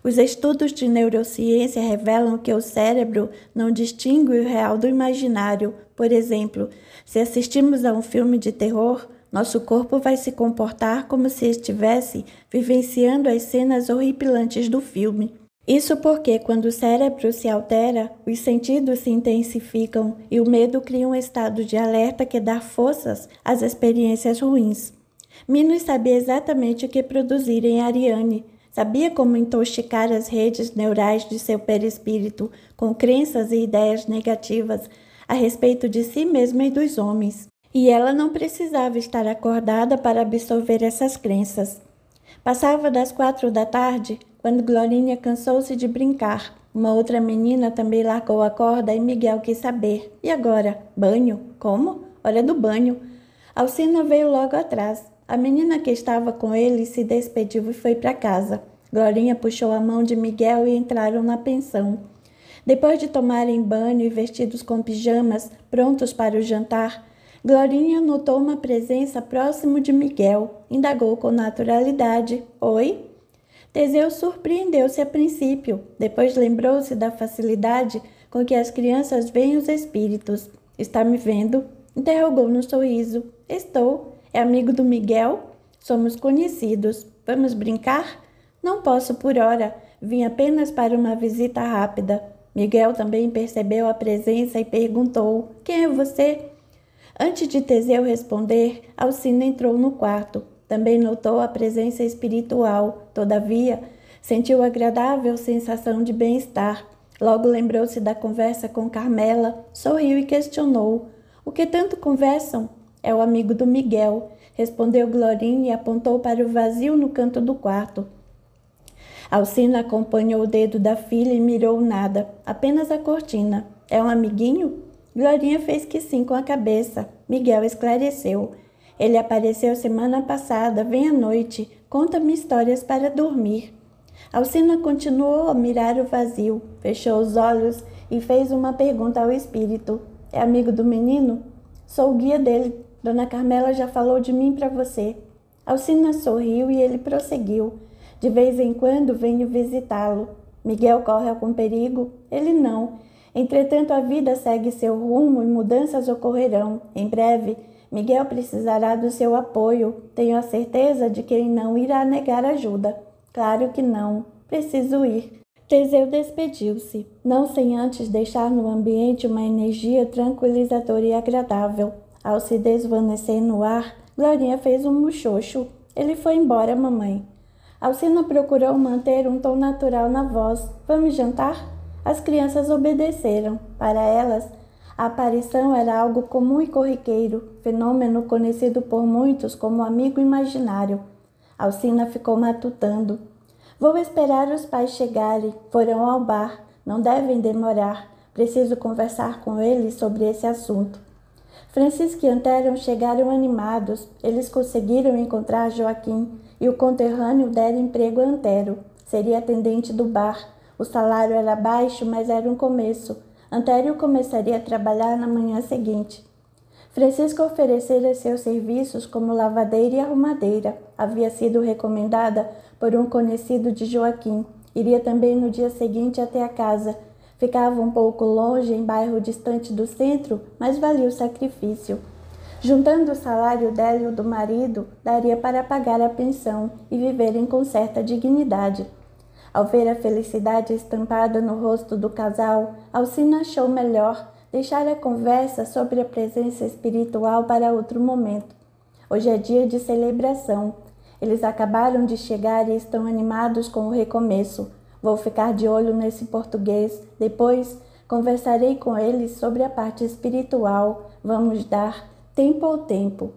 Os estudos de neurociência revelam que o cérebro não distingue o real do imaginário. Por exemplo, se assistimos a um filme de terror, nosso corpo vai se comportar como se estivesse vivenciando as cenas horripilantes do filme. Isso porque, quando o cérebro se altera, os sentidos se intensificam e o medo cria um estado de alerta que dá forças às experiências ruins. Minos sabia exatamente o que produzir em Ariane, sabia como intoxicar as redes neurais de seu perispírito com crenças e ideias negativas a respeito de si mesma e dos homens. E ela não precisava estar acordada para absorver essas crenças. Passava das 4 da tarde, quando Glorinha cansou-se de brincar. Uma outra menina também largou a corda e Miguel quis saber. E agora? Banho? Como? Hora do banho. Alcina veio logo atrás. A menina que estava com ele se despediu e foi para casa. Glorinha puxou a mão de Miguel e entraram na pensão. Depois de tomarem banho e vestidos com pijamas, prontos para o jantar, Glorinha notou uma presença próximo de Miguel. Indagou com naturalidade. Oi? Teseu surpreendeu-se a princípio, depois lembrou-se da facilidade com que as crianças veem os espíritos. Está me vendo? Interrogou no sorriso. Estou. É amigo do Miguel? Somos conhecidos. Vamos brincar? Não posso por hora. Vim apenas para uma visita rápida. Miguel também percebeu a presença e perguntou: quem é você? Antes de Teseu responder, Alcina entrou no quarto. Também notou a presença espiritual. Todavia, sentiu agradável sensação de bem-estar. Logo lembrou-se da conversa com Carmela, sorriu e questionou: o que tanto conversam? É o amigo do Miguel, respondeu Glorinha e apontou para o vazio no canto do quarto. Alcina acompanhou o dedo da filha e mirou nada, apenas a cortina. É um amiguinho? Glorinha fez que sim com a cabeça. Miguel esclareceu. Ele apareceu semana passada, vem à noite, conta-me histórias para dormir. Alcina continuou a mirar o vazio, fechou os olhos e fez uma pergunta ao espírito. É amigo do menino? Sou o guia dele. Dona Carmela já falou de mim para você. Alcina sorriu e ele prosseguiu. De vez em quando venho visitá-lo. Miguel corre algum perigo? Ele não. Entretanto, a vida segue seu rumo e mudanças ocorrerão. Em breve, Miguel precisará do seu apoio. Tenho a certeza de que ele não irá negar ajuda. Claro que não. Preciso ir. Teseu despediu-se, não sem antes deixar no ambiente uma energia tranquilizadora e agradável. Ao se desvanecer no ar, Glorinha fez um muxoxo. Ele foi embora, mamãe. Alcina procurou manter um tom natural na voz. Vamos jantar? As crianças obedeceram. Para elas, A aparição era algo comum e corriqueiro, fenômeno conhecido por muitos como amigo imaginário. Alcina ficou matutando. Vou esperar os pais chegarem. Foram ao bar. Não devem demorar. Preciso conversar com eles sobre esse assunto. Francisco e Antero chegaram animados. Eles conseguiram encontrar Joaquim e o conterrâneo dera emprego a Antero. Seria atendente do bar. O salário era baixo, mas era um começo. Antero começaria a trabalhar na manhã seguinte. Francisco oferecera seus serviços como lavadeira e arrumadeira. Havia sido recomendada por um conhecido de Joaquim. Iria também no dia seguinte até a casa. Ficava um pouco longe, em bairro distante do centro, mas valia o sacrifício. Juntando o salário dela e o do marido, daria para pagar a pensão e viverem com certa dignidade. Ao ver a felicidade estampada no rosto do casal, Alcina achou melhor deixar a conversa sobre a presença espiritual para outro momento. Hoje é dia de celebração. Eles acabaram de chegar e estão animados com o recomeço. Vou ficar de olho nesse português. Depois, conversarei com eles sobre a parte espiritual. Vamos dar tempo ao tempo.